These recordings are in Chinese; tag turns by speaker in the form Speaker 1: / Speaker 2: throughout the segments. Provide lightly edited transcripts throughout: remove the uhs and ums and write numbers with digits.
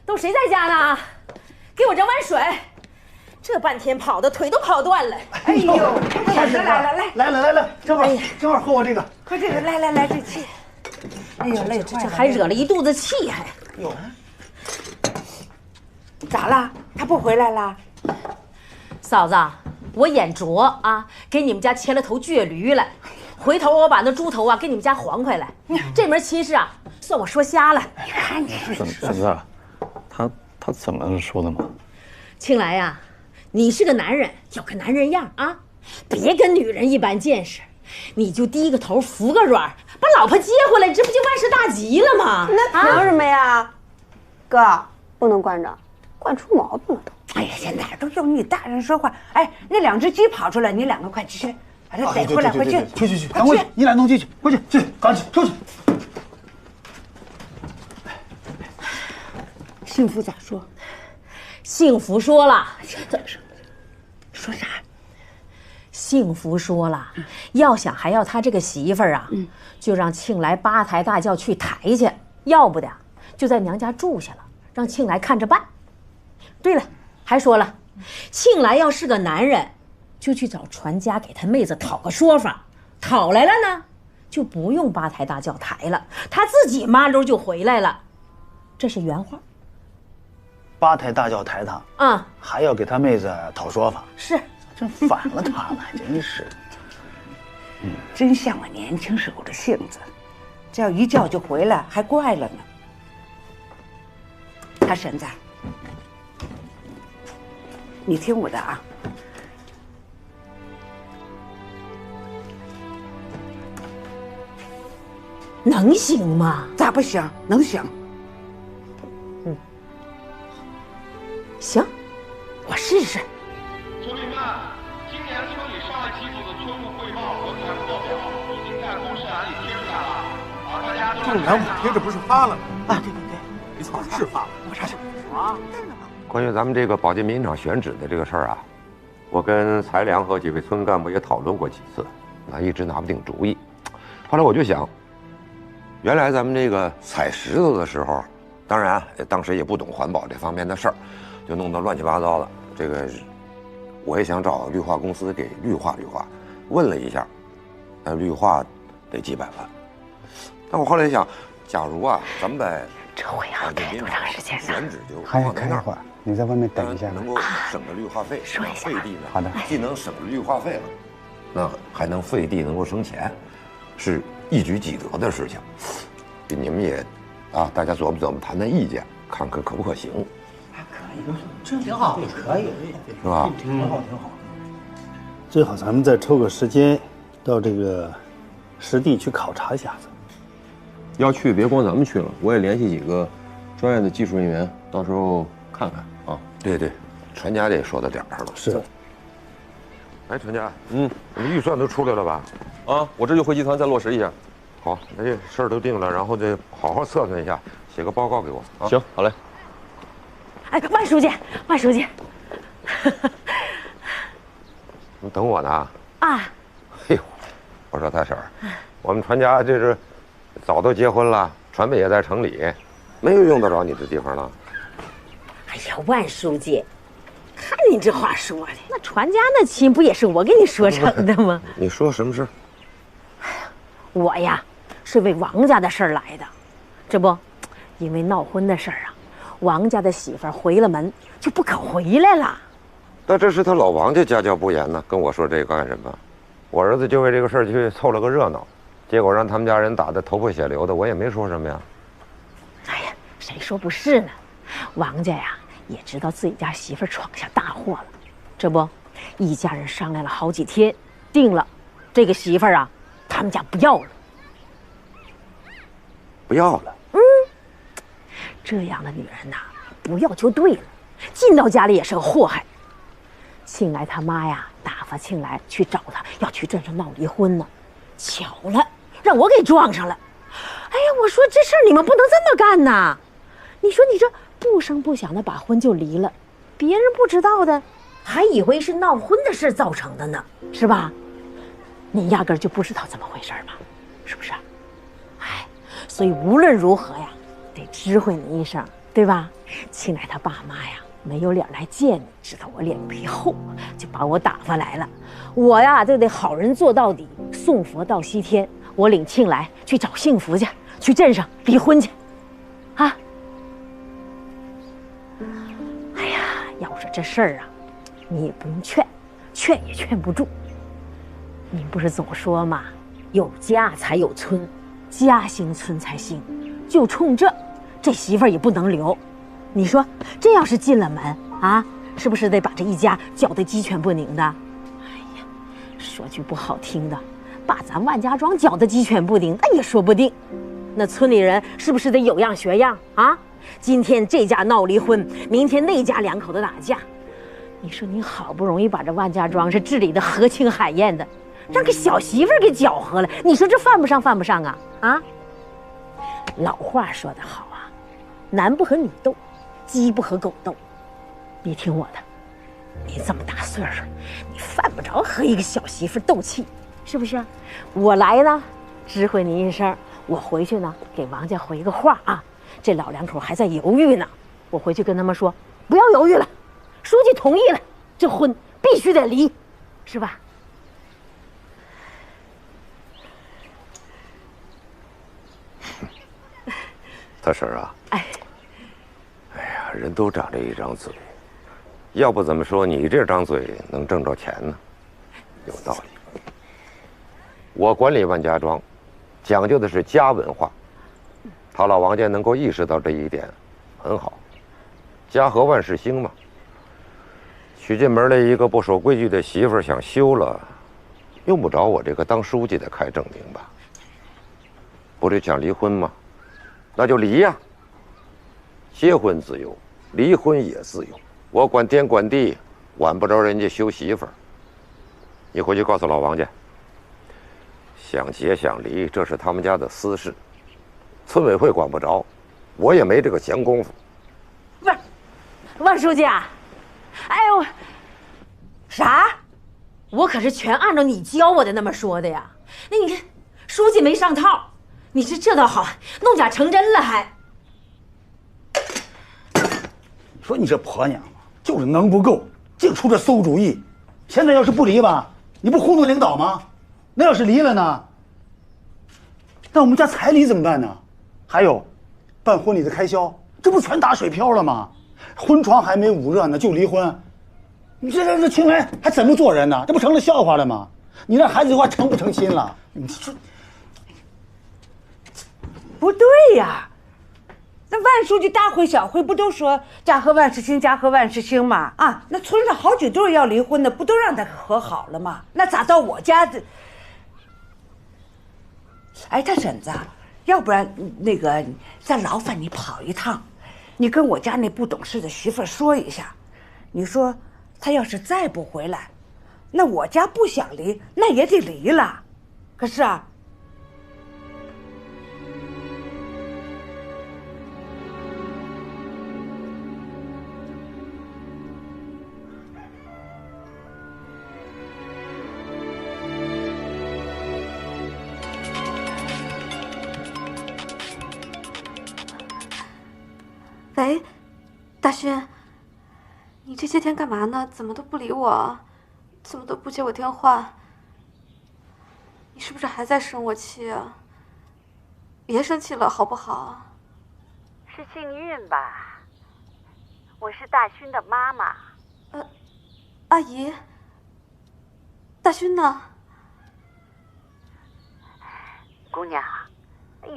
Speaker 1: 都谁在家呢？给我整碗水。这半天跑的腿都跑断了。
Speaker 2: 哎呦，来，正好喝我这个。
Speaker 3: 喝这个，来，这气。哎呦，累坏了。
Speaker 1: 这还惹了一肚子气，还。
Speaker 2: 哟，
Speaker 3: 咋了？他不回来了？
Speaker 1: 嫂子，我眼拙啊，给你们家牵了头倔驴来。回头我把那猪头啊给你们家还回来。这门亲事啊，算我说瞎了。
Speaker 3: 你看你，
Speaker 4: 婶子，他怎么说的嘛？
Speaker 1: 庆来呀，你是个男人，有个男人样啊，别跟女人一般见识，你就低个头服个软，把老婆接回来，这不就万事大吉了吗？
Speaker 5: 那凭什么呀？哥，不能惯着，惯出毛病了都。
Speaker 3: 哎呀，现在都用你大人说话。哎，那2只鸡跑出来，你2个快去，把它逮回来，快去，
Speaker 2: 去，赶快去，你俩弄进去，快去，赶紧出去。
Speaker 3: 幸福咋说？
Speaker 1: 幸福说了，
Speaker 3: 说啥？
Speaker 1: 幸福说了，要想还要他这个媳妇儿啊，就让庆来8抬大轿去抬去，要不的就在娘家住下了，让庆来看着办。对了，还说了，庆来要是个男人，就去找船家给他妹子讨个说法，讨来了呢，就不用8抬大轿抬了，他自己麻溜就回来了。这是原话。
Speaker 2: 8抬大轿抬他
Speaker 1: 啊，
Speaker 2: 还要给他妹子讨说法，
Speaker 1: 是，
Speaker 2: 真反了他了，真是。
Speaker 3: 真像我年轻时候的性子，这要一叫就回来，还怪了呢。大婶子，你听我的啊，
Speaker 1: 能行吗？
Speaker 3: 咋不行？能行。
Speaker 1: 行，我试试。
Speaker 6: 村民们，今年村里上来几组的村务汇报和财务报表已经在公示栏里贴出来了，大家都
Speaker 7: 正南5贴着不是发了吗？
Speaker 3: 啊，对，
Speaker 7: 没错，是发了。
Speaker 3: 我啥事？
Speaker 8: 关于咱们这个保健民厂选址的这个事儿啊，我跟财良和几位村干部也讨论过几次，一直拿不定主意。后来我就想，原来咱们这个采石头的时候，当然当时也不懂环保这方面的事儿。 就弄得乱七八糟的，这个我也想找绿化公司给绿化，问了一下，绿化得几百万。但我后来想，假如啊，咱们把
Speaker 3: 这会要开多长时间呢？
Speaker 8: 选址就
Speaker 2: 还
Speaker 8: 放在那儿，
Speaker 2: 开一会儿，你在外面等一下，
Speaker 8: 能够省着绿化费，
Speaker 3: 说一下
Speaker 8: 废地呢，
Speaker 2: 好的，
Speaker 8: 既能省着绿化费了，那还能废地能够生钱，是一举几得的事情。你们也大家琢磨谈谈意见，看看可不可行。
Speaker 2: 这挺好，可以，
Speaker 8: 是吧？
Speaker 2: 挺好。最好咱们再抽个时间，到这个实地去考察一下子。
Speaker 4: 要去别光咱们去了，我也联系几个专业的技术人员，到时候看看啊。
Speaker 8: 对，船家得说到点儿上了。
Speaker 2: 是。
Speaker 8: 哎，船家，你预算都出来了吧？
Speaker 4: 啊，我这就回集团再落实一下。
Speaker 8: 好，那这事儿都定了，然后再好好测算一下，写个报告给我。啊、
Speaker 4: 行，好嘞。
Speaker 1: 哎，万书记，
Speaker 8: 你等我呢？
Speaker 1: 啊！
Speaker 8: 哎呦，我说大婶儿，我们船家这是早都结婚了，船也在城里，没有用得着你的地方了。
Speaker 1: 哎呀，万书记，看你这话说的，那船家那亲不也是我给你说成的吗？
Speaker 8: 你说什么事？
Speaker 1: 我呀，是为王家的事儿来的，这不，因为闹婚的事儿啊。 王家的媳妇儿回了门就不肯回来了，
Speaker 8: 那这是他老王家家教不严呢，跟我说这个干什么？我儿子就为这个事儿去凑了个热闹，结果让他们家人打得头破血流的，我也没说什么呀。
Speaker 1: 哎呀，谁说不是呢？王家呀也知道自己家媳妇儿闯下大祸了，这不，一家人商量了好几天，定了，这个媳妇儿啊，他们家不要了。
Speaker 8: 不要了。
Speaker 1: 这样的女人呐，不要就对了，进到家里也是个祸害。庆来他妈呀，打发庆来去找他，要去镇上闹离婚呢。巧了，让我给撞上了。哎呀，我说这事儿你们不能这么干呐！你说你这不声不响的把婚就离了，别人不知道的，还以为是闹婚的事造成的呢，是吧？你压根儿就不知道怎么回事吧？是不是？哎，所以无论如何呀。 得知会你一声，对吧？庆来他爸妈呀，没有脸来见你，知道我脸皮厚，就把我打发来了。我呀，就得好人做到底，送佛到西天。我领庆来去找幸福去，去镇上离婚去，啊！哎呀，要说这事儿啊，你也不用劝，劝也劝不住。您不是总说吗？有家才有村，家兴村才兴。就冲这媳妇儿也不能留。你说这要是进了门啊，是不是得把这一家搅得鸡犬不宁的？哎呀，说句不好听的，把咱万家庄搅得鸡犬不宁，那也说不定。那村里人是不是得有样学样啊？今天这家闹离婚，明天那家两口子打架。你说你好不容易把这万家庄是治理的和庆海晏的，让个小媳妇儿给搅和了，你说这犯不上啊？啊！老话说得好啊，男不和女斗，鸡不和狗斗。你听我的，你这么大岁数，你犯不着和一个小媳妇斗气，是不是？我来呢，知会你一声，我回去呢给王家回个话啊。这老两口还在犹豫呢，我回去跟他们说，不要犹豫了，书记同意了，这婚必须得离，是吧？
Speaker 8: 大婶啊，
Speaker 1: 哎
Speaker 8: 呀，人都长着一张嘴，要不怎么说你这张嘴能挣着钱呢？有道理。我管理万家庄，讲究的是家文化，他老王家能够意识到这一点，很好。家和万事兴嘛。娶进门来一个不守规矩的媳妇儿，想休了，用不着我这个当书记的开证明吧？不是想离婚吗？那就离呀！结婚自由，离婚也自由。我管天管地，管不着人家休媳妇儿。你回去告诉老王家，想结想离，这是他们家的私事，村委会管不着，我也没这个闲工夫。
Speaker 1: 不是，万书记啊，哎呦，啥？我可是全按照你教我的那么说的呀。那你看，书记没上套。你这倒好，弄假成真了还。
Speaker 2: 你说你这婆娘就是能不够，净出这馊主意。现在要是不离吧，你不糊弄领导吗？那要是离了呢？那我们家彩礼怎么办呢？还有，办婚礼的开销，这不全打水漂了吗？婚床还没捂热呢就离婚，你这庆来还怎么做人呢？这不成了笑话了吗？你让孩子的话成不成心了？你说。
Speaker 3: 不对呀，那万书记大会小会不都说家和万事兴，家和万事兴吗？啊，那村上好几对要离婚的，不都让他和好了吗？那咋到我家的？哎，大婶子，要不然那个再劳烦你跑一趟，你跟我家那不懂事的媳妇说一下，你说他要是再不回来，那我家不想离，那也得离了。可是啊。
Speaker 5: 喂，大勋，你这些天干嘛呢？怎么都不理我，怎么都不接我电话？你是不是还在生我气啊？别生气了，好不好？
Speaker 1: 是幸运吧？我是大勋的妈妈。
Speaker 5: 阿姨，大勋呢？
Speaker 1: 姑娘，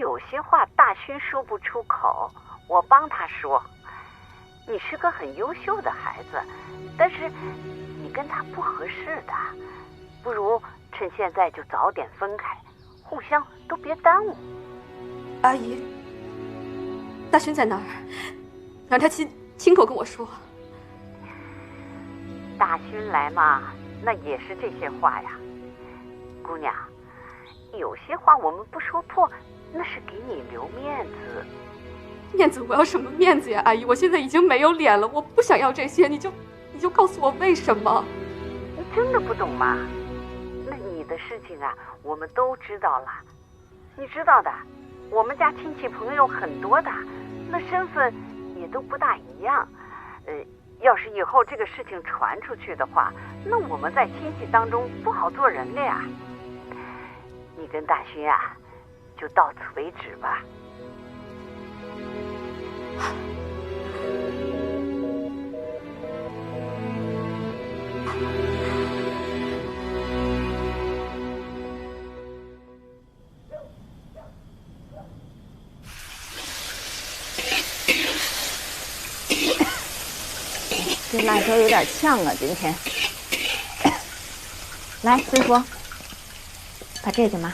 Speaker 1: 有些话大勋说不出口。我帮他说，你是个很优秀的孩子，但是你跟他不合适的，不如趁现在就早点分开，互相都别耽误。
Speaker 5: 阿姨，大勋在哪儿？让他亲口跟我说。
Speaker 1: 大勋来嘛，那也是这些话呀。姑娘，有些话我们不说破，那是给你留面子。
Speaker 5: 面子？我要什么面子呀，阿姨？我现在已经没有脸了，我不想要这些，你就告诉我为什么？
Speaker 1: 你真的不懂吗？那你的事情啊，我们都知道了。你知道的，我们家亲戚朋友很多的，那身份也都不大一样。要是以后这个事情传出去的话，那我们在亲戚当中不好做人的呀。你跟大勋啊，就到此为止吧。
Speaker 9: 这辣椒有点呛啊，今天。来，师傅，把这个嘛。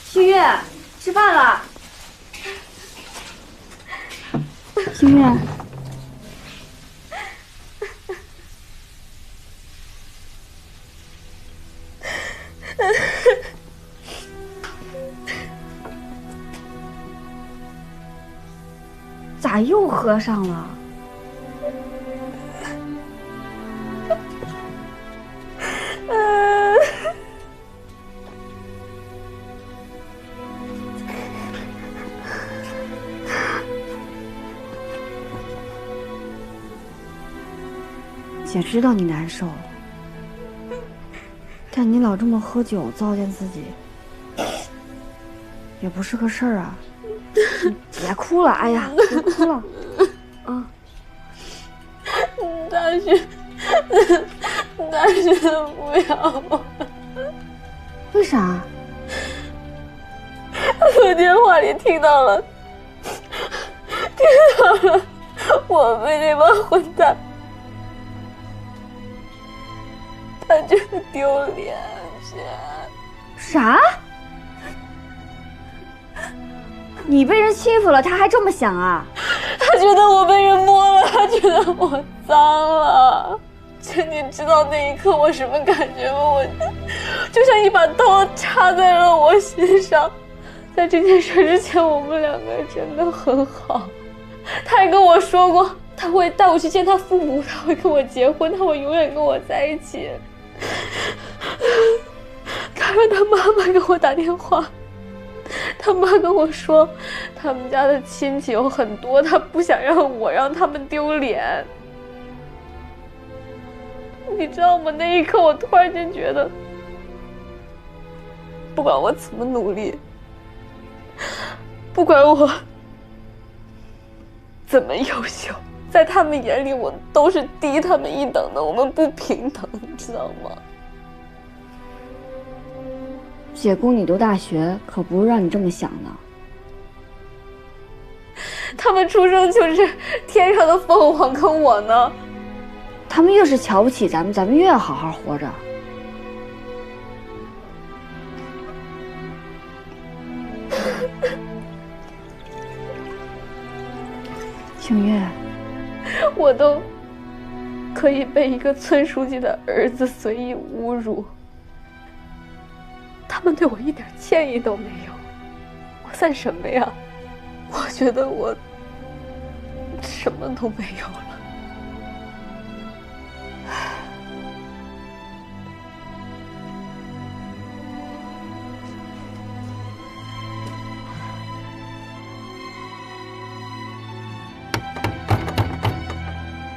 Speaker 5: 新月，吃饭了。
Speaker 9: 新月。咋又喝上了？姐知道你难受，但你老这么喝酒糟践自己，也不是个事儿啊。别哭了，哎呀，别哭了，啊！
Speaker 5: 大勋不要我。
Speaker 9: 为啥？
Speaker 5: 我电话里听到了我被那帮混蛋，他觉得丢脸。
Speaker 9: 啥？你被人欺负了，他还这么想啊？
Speaker 5: 他觉得我被人摸了，他觉得我脏了。这你知道那一刻我什么感觉吗？我就像一把刀插在了我心上。在这件事之前，我们两个真的很好。他还跟我说过，他会带我去见他父母，他会跟我结婚，他会永远跟我在一起。他让他妈妈给我打电话。他妈跟我说，他们家的亲戚有很多，他不想让他们丢脸。你知道吗？那一刻我突然间觉得，不管我怎么努力，不管我怎么优秀，在他们眼里我都是低他们一等的，我们不平等，你知道吗？
Speaker 9: 姐供你读大学，可不是让你这么想的。
Speaker 5: 他们出生就是天上的凤凰，跟我呢？
Speaker 9: 他们越是瞧不起咱们，咱们越要好好活着。星月，
Speaker 5: 我都可以被一个村书记的儿子随意侮辱。他们对我一点歉意都没有，我算什么呀？我觉得我什么都没有了。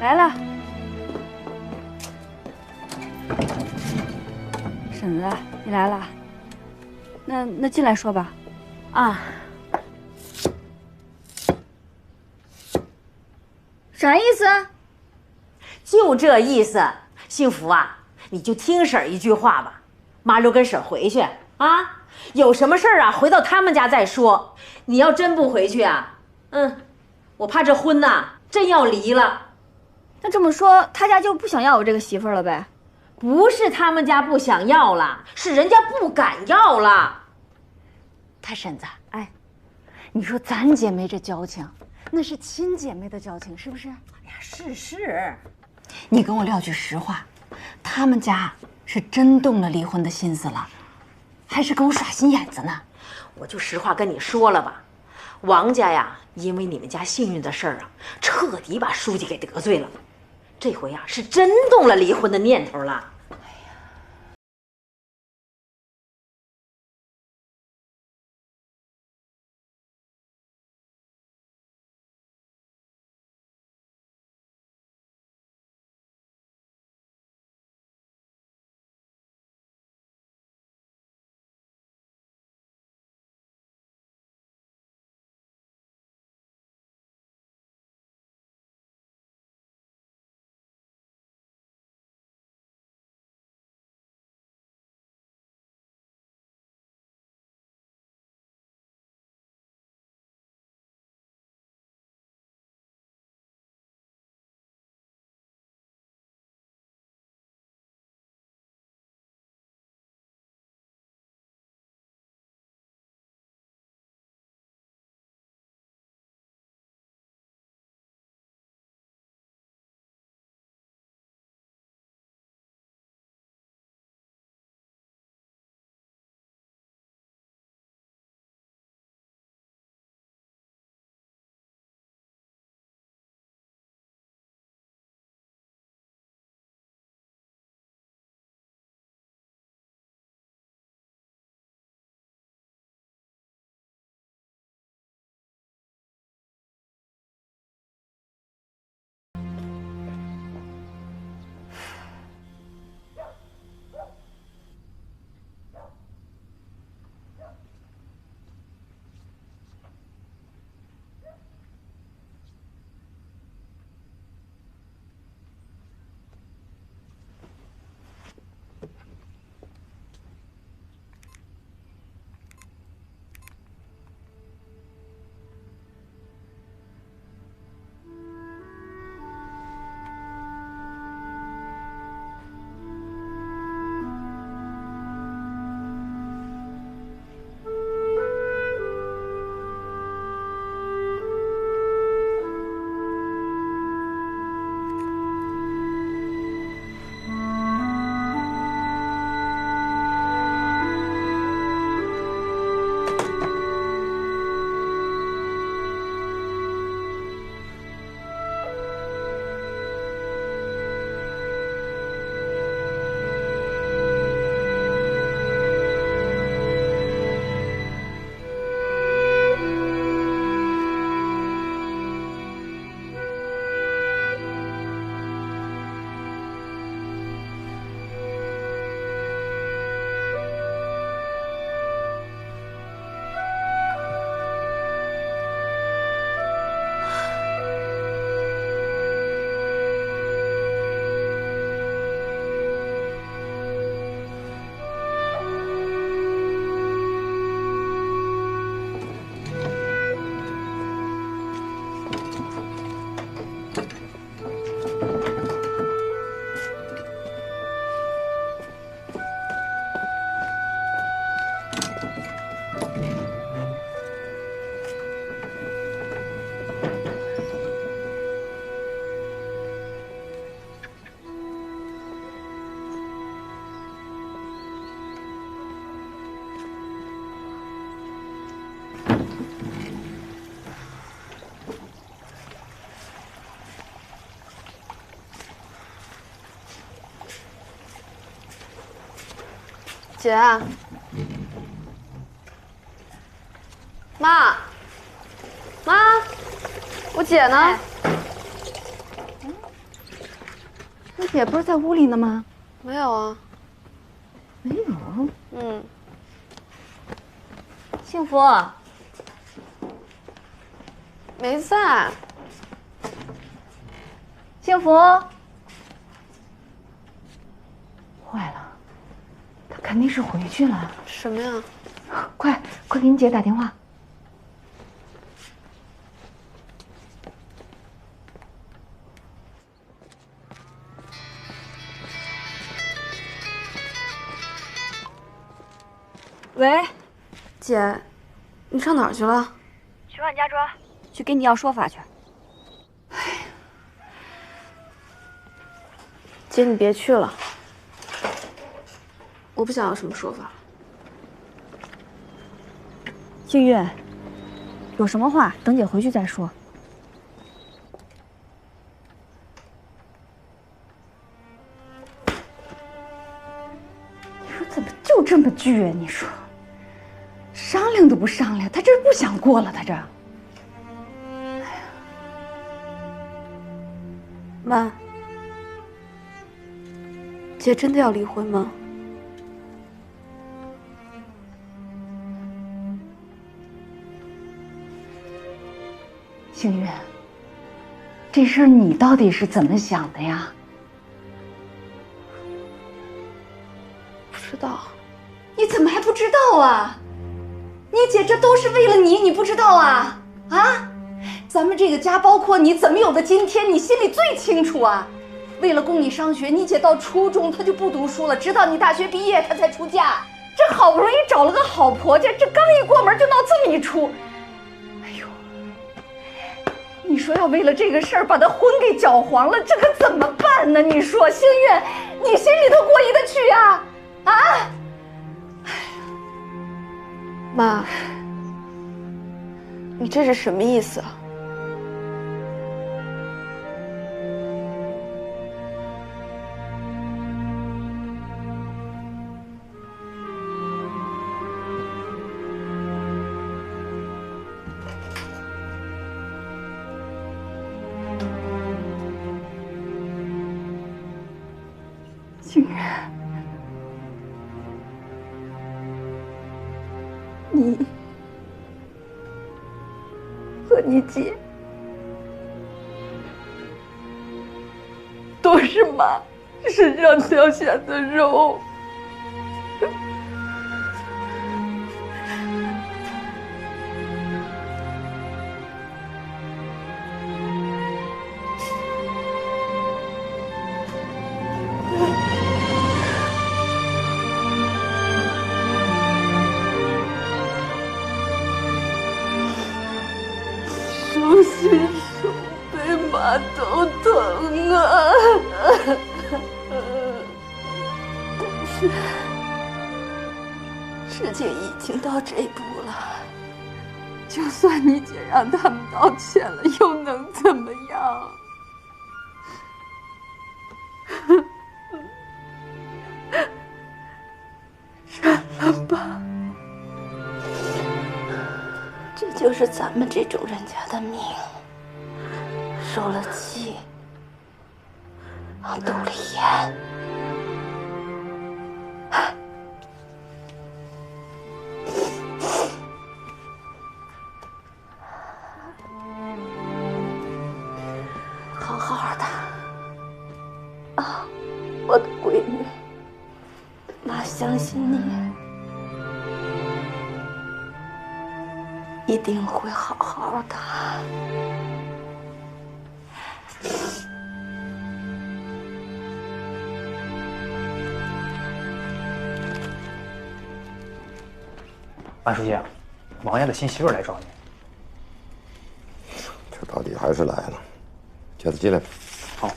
Speaker 9: 来了，婶子，你来了。那进来说吧。
Speaker 1: 啊，
Speaker 9: 啥意思？
Speaker 1: 就这意思。幸福啊，你就听婶儿一句话吧，妈就跟婶儿回去啊。有什么事儿啊，回到他们家再说。你要真不回去啊，我怕这婚呐真要离了。
Speaker 9: 那这么说，他家就不想要我这个媳妇儿了呗？
Speaker 1: 不是他们家不想要了，是人家不敢要了。
Speaker 9: 他婶子，哎，你说咱姐妹这交情，那是亲姐妹的交情，是不是？哎
Speaker 1: 呀，是。
Speaker 9: 你跟我撂句实话，他们家是真动了离婚的心思了，还是跟我耍心眼子呢？
Speaker 1: 我就实话跟你说了吧，王家呀，因为你们家幸运的事儿啊，彻底把书记给得罪了。这回呀，是真动了离婚的念头了。哎呀，
Speaker 5: 姐，妈，我姐呢？
Speaker 9: 你姐不是在屋里呢吗？
Speaker 5: 没有啊。
Speaker 9: 没有。
Speaker 5: 嗯。
Speaker 9: 幸福。
Speaker 5: 没在。
Speaker 9: 幸福。坏了，她肯定是回去了。
Speaker 5: 什么呀？
Speaker 9: 快给你姐打电话。喂，
Speaker 5: 姐，你上哪儿去了？
Speaker 9: 去万家庄，去跟你要说法去。
Speaker 5: 姐，你别去了，我不想要什么说法。
Speaker 9: 幸运，有什么话等姐回去再说。你说怎么就这么倔？你说，商量都不商量，他这不想过了，他这。
Speaker 5: 妈，姐真的要离婚吗？
Speaker 9: 幸运，这事儿你到底是怎么想的呀？
Speaker 5: 不知道。
Speaker 9: 你怎么还不知道啊？你姐这都是为了你，你不知道啊？啊？咱们这个家，包括你，怎么有的今天，你心里最清楚啊！为了供你上学，你姐到初中她就不读书了，直到你大学毕业她才出嫁。这好不容易找了个好婆家，这刚一过门就闹这么一出。哎呦，你说要为了这个事儿把她婚给搅黄了，这可怎么办呢？你说，幸运，你心里头过意得去啊？啊？
Speaker 5: 妈，你这是什么意思啊？
Speaker 9: 幸运，你和你姐都是妈身上掉下的肉。手心手背妈都疼啊！但是事情已经到这步了，就算你姐让他们道歉了，又能怎么样？认了吧。这就是咱们这种人家的命，受了气，往肚里咽。好好的啊，我的闺女，妈相信你。一定会好好的。
Speaker 10: 万书记，王爷的新媳妇来找你。
Speaker 8: 这到底还是来了，叫他进来。
Speaker 10: 好。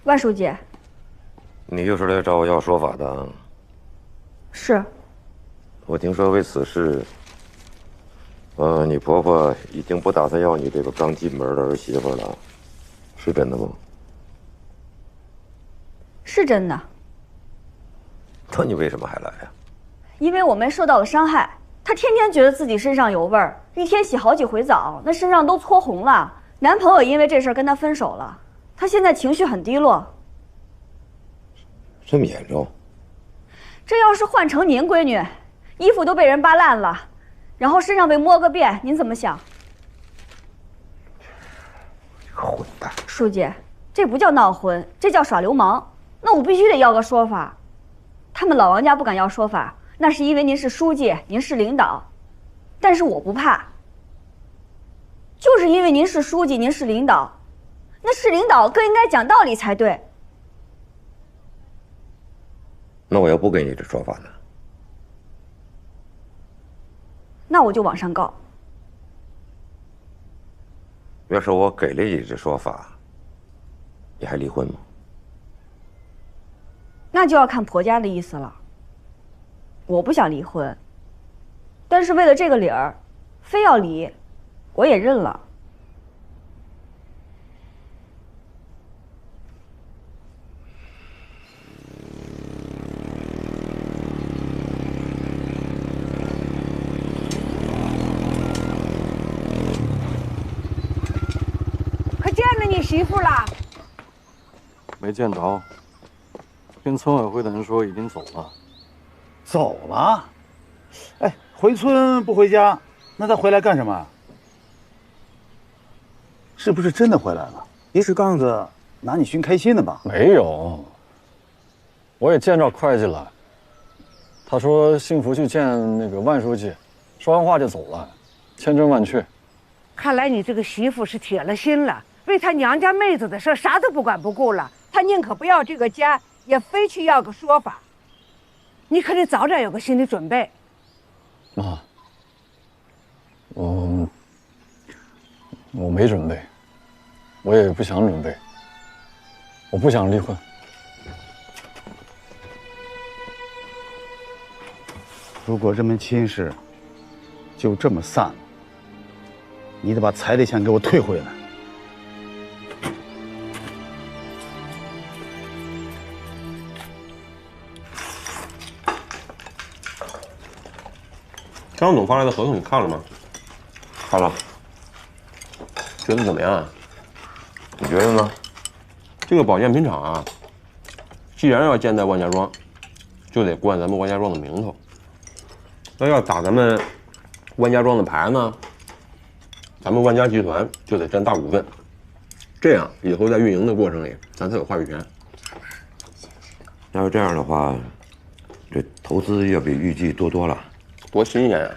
Speaker 9: 万书记。
Speaker 8: 你又是来找我要说法的？
Speaker 9: 是。
Speaker 8: 我听说为此事，你婆婆已经不打算要你这个刚进门的儿媳妇了，是真的吗？
Speaker 11: 是真的。
Speaker 8: 那你为什么还来呀？
Speaker 11: 因为我妹受到了伤害，她天天觉得自己身上有味儿，一天洗好几回澡，那身上都搓红了。男朋友因为这事儿跟她分手了，她现在情绪很低落。
Speaker 8: 这么严重？
Speaker 11: 这要是换成您闺女，衣服都被人扒烂了，然后身上被摸个遍，您怎么想？
Speaker 8: 这个混蛋！
Speaker 11: 书记，这不叫闹婚，这叫耍流氓。那我必须得要个说法。他们老王家不敢要说法，那是因为您是书记，您是领导。但是我不怕，就是因为您是书记，您是领导，那是领导更应该讲道理才对。
Speaker 8: 那我要不给你这说法呢？
Speaker 11: 那我就往上告。
Speaker 8: 要是我给了你这说法，你还离婚吗？
Speaker 11: 那就要看婆家的意思了。我不想离婚，但是为了这个理儿，非要离，我也认了。
Speaker 3: 可见着你媳妇了？
Speaker 12: 没见着。跟村委会的人说已经走了。
Speaker 2: 走了？哎，回村不回家，那他回来干什么？是不是真的回来了？别是杠子拿你寻开心的吧？
Speaker 12: 没有，我也见着会计了。他说幸福去见那个万书记，说完话就走了，千真万确。
Speaker 3: 看来你这个媳妇是铁了心了，为她娘家妹子的事啥都不管不顾了。她宁可不要这个家，也非去要个说法。你可得早点有个心理准备。
Speaker 12: 妈，我没准备，我也不想准备，我不想离婚。
Speaker 2: 如果这门亲事就这么散了，你得把彩礼钱给我退回来。
Speaker 4: 张总发来的合同你看了吗？
Speaker 8: 看了。
Speaker 4: 觉得怎么样啊？
Speaker 8: 你觉得呢？
Speaker 4: 这个保健品厂啊，既然要建在万家庄，就得冠咱们万家庄的名头。那要打咱们万家庄的牌呢，咱们万家集团就得占大股份，这样以后在运营的过程里，咱才有话语权。
Speaker 8: 要是这样的话，这投资要比预计多了。
Speaker 4: 多新鲜呀！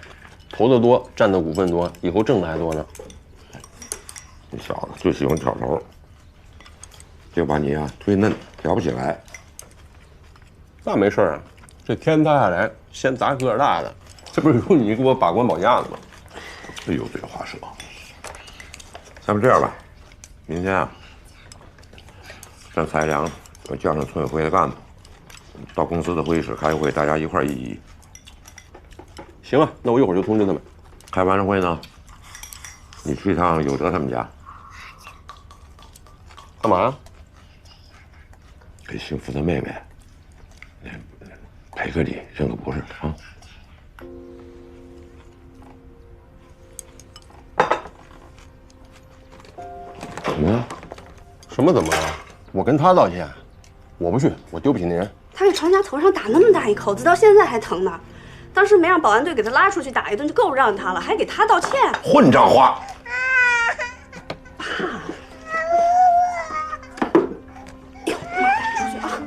Speaker 4: 投的多，占的股份多，以后挣的还多呢。
Speaker 8: 这小子最喜欢挑头，就把你啊忒嫩，挑不起来。
Speaker 4: 那没事啊，这天塌下来先砸个儿大的，这不是有你给我把关保驾的吗？
Speaker 8: 这油嘴滑舌。咱们这样吧，明天啊，让蔡良叫上村委会的干部，到公司的会议室开个会，大家一块儿议议。
Speaker 4: 行啊，那我一会儿就通知他们。
Speaker 8: 开完了会呢，你去趟有德他们家，
Speaker 4: 干嘛？
Speaker 8: 给幸福的妹妹赔个礼，认个不是啊。怎么了？
Speaker 4: 什么怎么了？我跟他道歉，我不去，我丢不起那人。
Speaker 5: 他给船家头上打那么大一口子，到现在还疼呢。当时没让保安队给他拉出去打一顿就够让他了，还给他道歉，
Speaker 8: 混账话！
Speaker 5: 出去啊！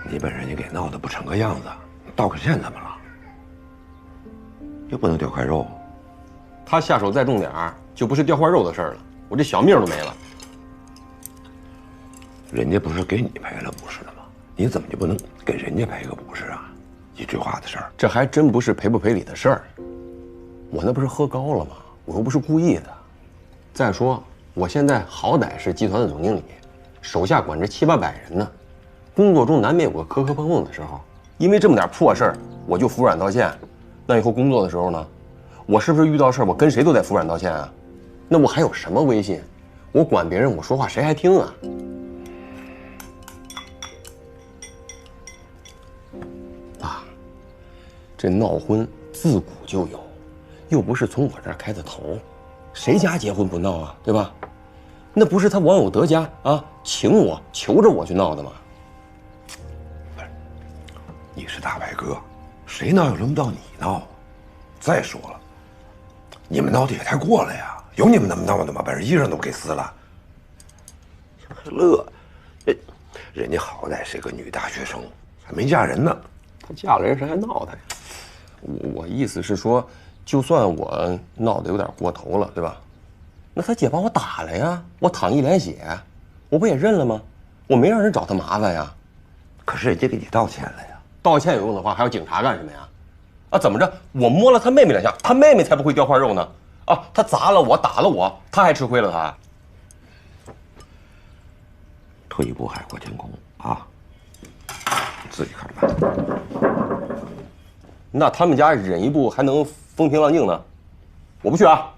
Speaker 8: 你把人家给闹得不成个样子，道个歉怎么了？又不能掉块肉。
Speaker 4: 他下手再重点儿，就不是掉块肉的事儿了，我这小命都没了。
Speaker 8: 人家不是给你赔了50的吗？你怎么就不能给人家赔个50啊？一句话的事儿，
Speaker 4: 这还真不是赔不赔礼的事儿。我那不是喝高了吗？我又不是故意的。再说，我现在好歹是集团的总经理，手下管着700-800人呢，工作中难免有个磕磕碰碰的时候，因为这么点破事儿我就服软道歉，那以后工作的时候呢，我是不是遇到事儿我跟谁都得服软道歉啊？那我还有什么威信？我管别人，我说话谁还听啊？爸，这闹婚自古就有，又不是从我这儿开的头，谁家结婚不闹啊？对吧？那不是他王有德家啊，请我求着我去闹的吗？
Speaker 8: 你是大白哥，谁闹又轮不到你闹。再说了，你们闹的也太过了呀！有你们那么闹的吗？把人衣裳都给撕了。乐，人家好歹是个女大学生，还没嫁人呢。
Speaker 4: 她嫁了人谁还闹她呀？我意思是说，就算我闹得有点过头了，对吧？那他姐把我打了呀，我淌一脸血，我不也认了吗？我没让人找他麻烦呀。
Speaker 8: 可是人家给你道歉了呀。
Speaker 4: 道歉有用的话，还要警察干什么呀？啊，怎么着？我摸了他妹妹两下，他妹妹才不会掉块肉呢。啊，他砸了我，打了我，他还吃亏了他。
Speaker 8: 退一步海阔天空啊！你自己看吧。
Speaker 4: 那他们家忍一步还能风平浪静呢，我不去啊。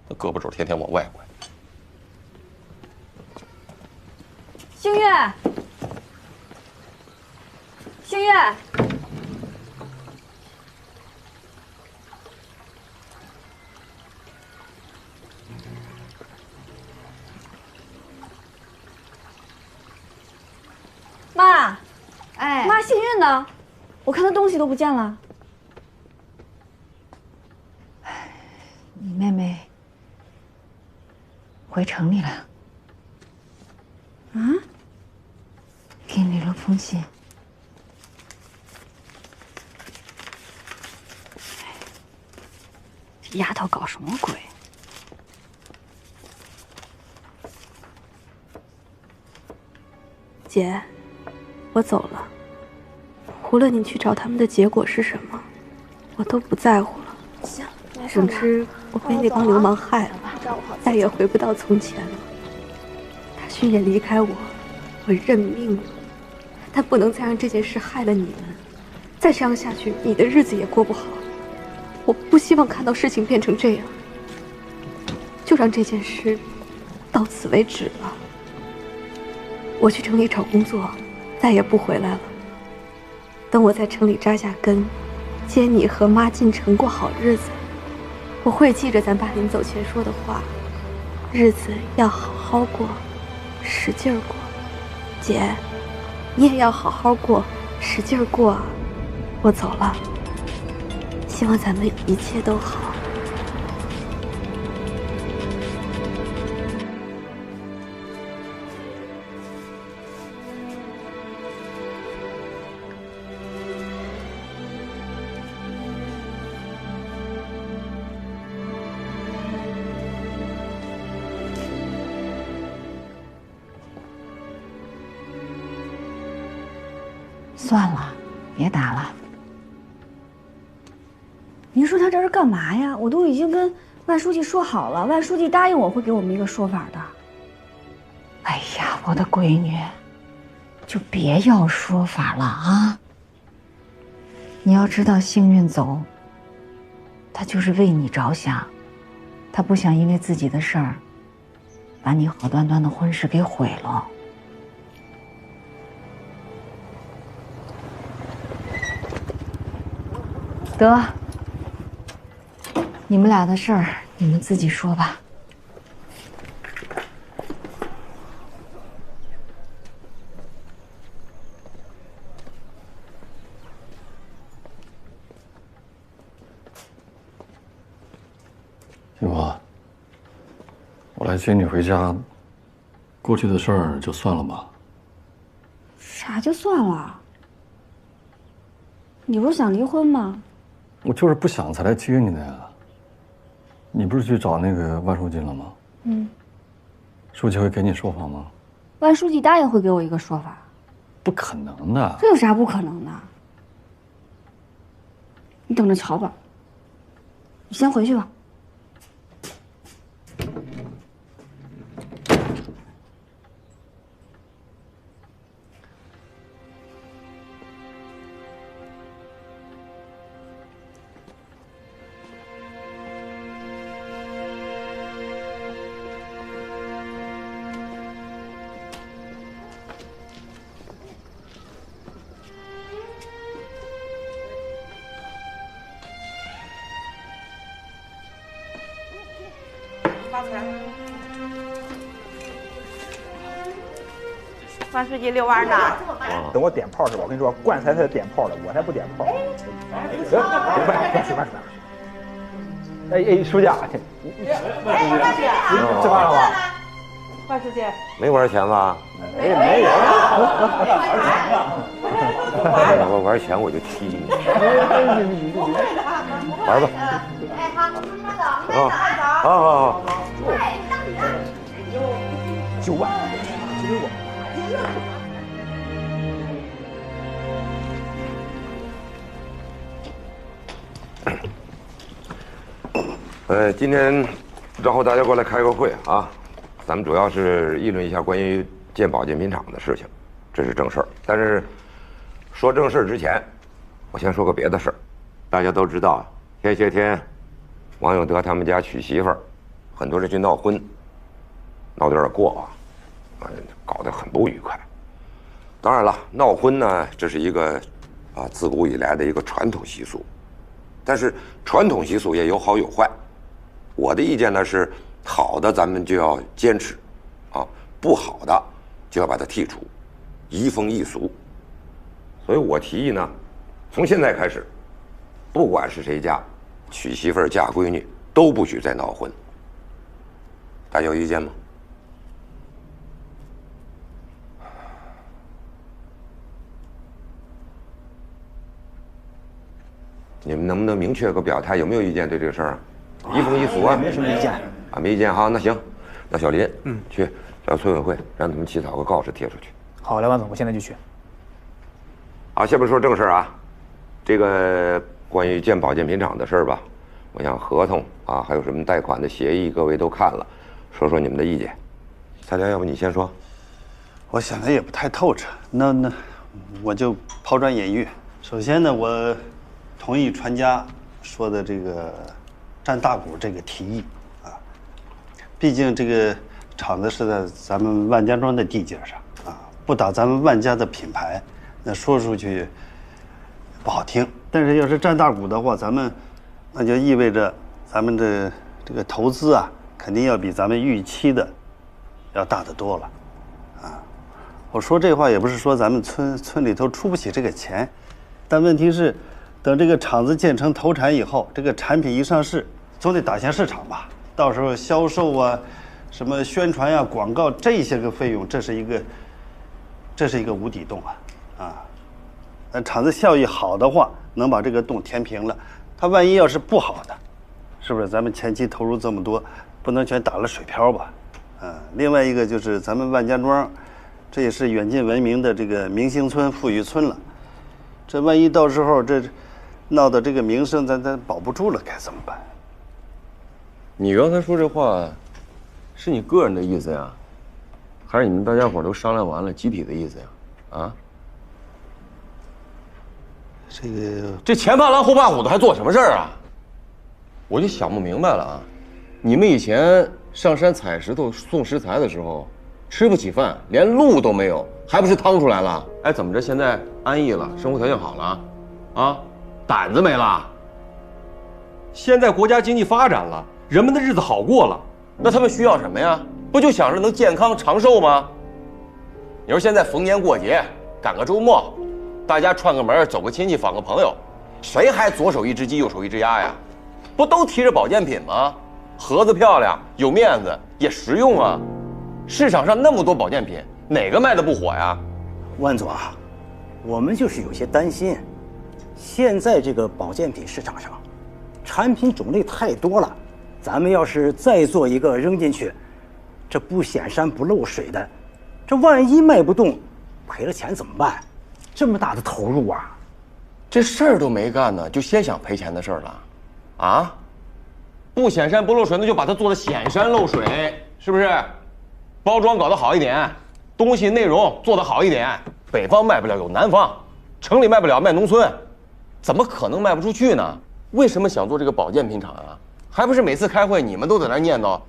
Speaker 4: 那胳膊肘天天往外拐。
Speaker 11: 星月，星月，妈，
Speaker 9: 哎，
Speaker 11: 妈，幸运呢？我看她东西都不见了。
Speaker 3: 你妹妹回城里了。
Speaker 11: 啊？
Speaker 3: 给你留封信。
Speaker 11: 这丫头搞什么鬼？
Speaker 5: 姐，我走了。无论你去找他们的结果是什么，我都不在乎了。
Speaker 9: 行，
Speaker 5: 总之，我被那帮流氓害了，再也回不到从前了。大勋也离开我，我认命了。但不能再让这件事害了你们，再这样下去，你的日子也过不好。我不希望看到事情变成这样，就让这件事到此为止了。我去城里找工作，再也不回来了。等我在城里扎下根，接你和妈进城过好日子，我会记着咱爸临走前说的话，日子要好好过，使劲儿过。姐，你也要好好过，使劲儿过啊！我走了，希望咱们一切都好。
Speaker 3: 算了，别打了。
Speaker 11: 您说他这是干嘛呀？我都已经跟万书记说好了，万书记答应我会给我们一个说法的。
Speaker 3: 哎呀，我的闺女，就别要说法了啊！你要知道，幸运走，他就是为你着想，他不想因为自己的事儿，把你好端端的婚事给毁了。得，你们俩的事儿，你们自己说吧。
Speaker 12: 媳妇，我来接你回家，过去的事儿就算了吧。
Speaker 11: 啥就算了？你不是想离婚吗？
Speaker 12: 我就是不想才来接你的呀。你不是去找那个万书记了吗？
Speaker 11: 嗯。
Speaker 12: 书记会给你说法吗？
Speaker 11: 万书记答应会给我一个说法。
Speaker 12: 不可能的。
Speaker 11: 这有啥不可能的？你等着瞧吧。你先回去吧。
Speaker 3: 发财。万书记遛弯呢。
Speaker 10: 等我点炮是吧？我跟你说，灌财才点炮的，我才不点炮。哎，书记，吃饭了吗？
Speaker 3: 万书记，
Speaker 8: 没玩钱吧？
Speaker 10: 没人。
Speaker 8: 我玩钱我就踢你。玩吧。
Speaker 9: 哎，好，慢走，
Speaker 8: 好。
Speaker 10: 9万，给我。
Speaker 8: 今天然后大家过来开个会啊，咱们主要是议论一下关于建保健品厂的事情，这是正事儿。但是说正事儿之前，我先说个别的事儿。大家都知道，前些天王永德他们家娶媳妇儿，很多人去闹婚，闹得有点过搞得很不愉快。当然了，闹婚呢，这是一个自古以来的一个传统习俗，但是传统习俗也有好有坏。我的意见呢是，好的咱们就要坚持，不好的就要把它剔除，移风易俗。所以我提议呢，从现在开始，不管是谁家，娶媳妇儿嫁闺女都不许再闹婚。大家有意见吗？你们能不能明确个表态？有没有意见对这个事儿啊？移风易俗啊？
Speaker 10: 没什么意见
Speaker 8: 没意见哈。那行，那小林，去找村委会，让他们起草个告示贴出去。
Speaker 10: 好嘞，王总，我现在就去。
Speaker 8: 好，下面说正事儿啊，这个关于建保健品厂的事儿吧，我想合同还有什么贷款的协议，各位都看了，说说你们的意见。蔡良，要不你先说？
Speaker 2: 我想的也不太透彻，那我就抛砖引玉。首先呢，我同意传家说的这个占大股这个提议毕竟这个厂子是在咱们万家庄的地界上不打咱们万家的品牌，那说出去不好听。但是要是占大股的话，那就意味着咱们的这个投资肯定要比咱们预期的要大得多了我说这话也不是说咱们村里头出不起这个钱，但问题是，等这个厂子建成投产以后，这个产品一上市，总得打下市场吧？到时候销售什么宣传广告这些个费用，这是一个无底洞那厂子效益好的话，能把这个洞填平了。它万一要是不好的，是不是咱们前期投入这么多，不能全打了水漂吧？另外一个就是咱们万家庄，这也是远近闻名的这个明星村、富裕村了。这万一到时候这闹的这个名声咱保不住了，该怎么办？
Speaker 4: 你刚才说这话，是你个人的意思呀，还是你们大家伙都商量完了集体的意思呀？这前怕狼后怕虎的，还做什么事儿啊？我就想不明白了你们以前上山采石头送食材的时候，吃不起饭，连路都没有，还不是趟出来了？哎，怎么着？现在安逸了，生活条件好了，胆子没了？现在国家经济发展了，人们的日子好过了，那他们需要什么呀？不就想着能健康长寿吗？你说现在逢年过节，赶个周末，大家串个门，走个亲戚，访个朋友，谁还左手一只鸡，右手一只鸭呀？不都提着保健品吗？盒子漂亮，有面子，也实用啊。市场上那么多保健品，哪个卖的不火呀？
Speaker 13: 万总我们就是有些担心，现在这个保健品市场上，产品种类太多了，咱们要是再做一个扔进去，这不显山不漏水的，这万一卖不动，赔了钱怎么办？这么大的投入
Speaker 4: 这事儿都没干呢，就先想赔钱的事儿了，不显山不漏水，那就把它做得显山漏水，是不是？包装搞得好一点，东西内容做得好一点，北方卖不了有南方，城里卖不了卖农村，怎么可能卖不出去呢？为什么想做这个保健品厂还不是每次开会你们都在那念叨，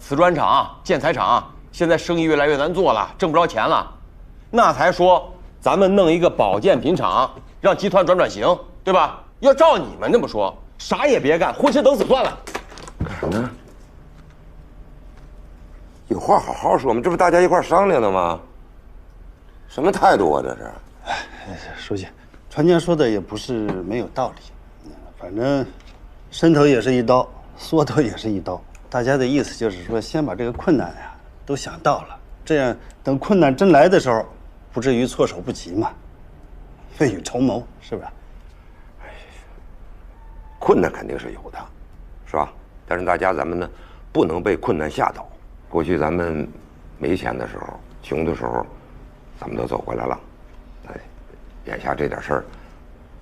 Speaker 4: 瓷砖厂、建材厂现在生意越来越难做了，挣不着钱了，那才说咱们弄一个保健品厂，让集团转型，对吧？要照你们这么说，啥也别干，混吃等死算了。
Speaker 8: 干什么呀？有话好好说嘛，这不大家一块商量的吗？什么态度啊这是？
Speaker 2: 书记，船家说的也不是没有道理，反正伸头也是一刀，缩头也是一刀。大家的意思就是说，先把这个困难呀都想到了，这样等困难真来的时候，不至于措手不及嘛。未雨绸缪，是不是？
Speaker 8: 困难肯定是有的，是吧？但是大家咱们呢，不能被困难吓倒。过去咱们没钱的时候、穷的时候，咱们都走过来了。哎，眼下这点事儿，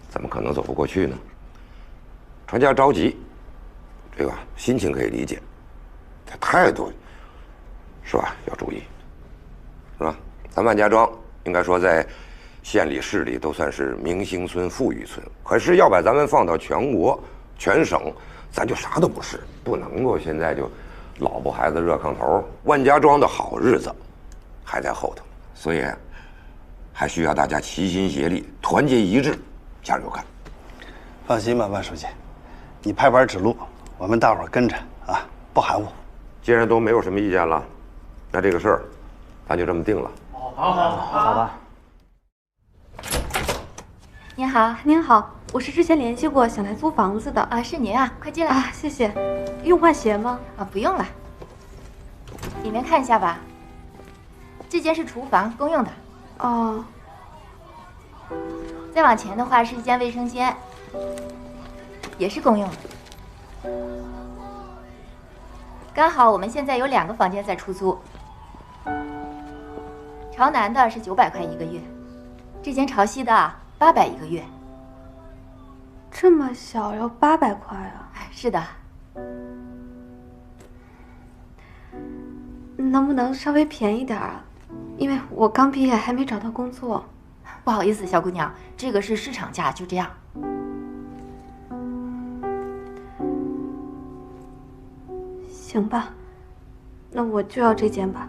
Speaker 8: 怎么可能走不过去呢？船家着急，这个心情可以理解，这态度是吧？要注意，是吧？咱万家庄应该说在县里、市里都算是明星村、富裕村，可是要把咱们放到全国、全省，咱就啥都不是，不能够现在就老婆孩子热炕头。万家庄的好日子还在后头，所以还需要大家齐心协力、团结一致，加油干！
Speaker 2: 放心吧，万书记，你拍板指路，我们大伙儿跟着啊，不含糊。
Speaker 8: 既然都没有什么意见了，那这个事儿咱就这么定了。
Speaker 10: 好吧。
Speaker 5: 您好，您好，我是之前联系过想来租房子的
Speaker 9: 啊，是您啊，快进来
Speaker 5: 啊，谢谢。用换鞋吗？
Speaker 9: 啊，不用了，里面看一下吧。这间是厨房，公用的。
Speaker 5: 哦。
Speaker 9: 再往前的话是一间卫生间，也是公用的。刚好我们现在有2个房间在出租，朝南的是900块1个月，这间朝西的800一个月。
Speaker 5: 这么小要800块啊？
Speaker 9: 是的。
Speaker 5: 能不能稍微便宜点啊？因为我刚毕业还没找到工作。
Speaker 9: 不好意思，小姑娘，这个是市场价，就这样。
Speaker 5: 行吧，那我就要这间吧。